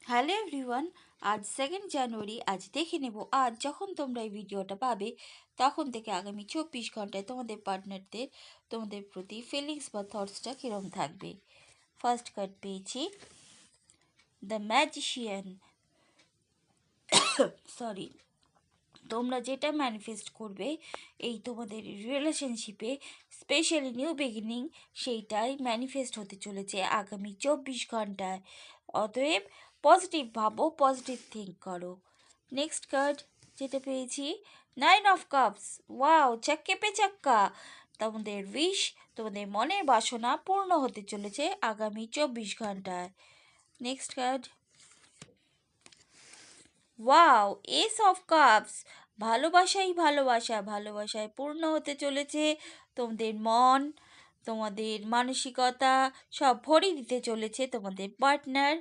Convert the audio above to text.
Hello everyone, আজ 2 জানুয়ারি। আজ দেখে নেব আজ যখন তোমরা এই ভিডিওটা পাবে তখন থেকে আগামী 24 ঘন্টায় তোমাদের পার্টনারদের তোমাদের প্রতি ফিলিংস বা থটসটা কীরকম থাকবে। ফার্স্ট কার্ড পেয়েছি দ্য ম্যাজিশিয়ান। সরি, তোমরা যেটা ম্যানিফেস্ট করবে এই তোমাদের রিলেশনশিপে, স্পেশালি নিউ বিগিনিং, সেইটাই ম্যানিফেস্ট হতে চলেছে আগামী 24 ঘন্টায়। অতএব পজিটিভ ভাবো, পজিটিভ থিঙ্ক করো। নেক্সট কার্ড যেটা পেয়েছি 9 অফ কাপস। ওয়াও, চাক্কে পে চাক্কা। তোমাদের উইশ, তোমাদের মনের বাসনা পূর্ণ হতে চলেছে আগামী 24 ঘন্টায়। Next card wow, S of cups. ভালোবাসাই ভালোবাসা, ভালোবাসায় পূর্ণ হতে চলেছে। তোমাদের মন, তোমাদের মানসিকতা সব ভরিয়ে দিতে চলেছে তোমাদের পার্টনার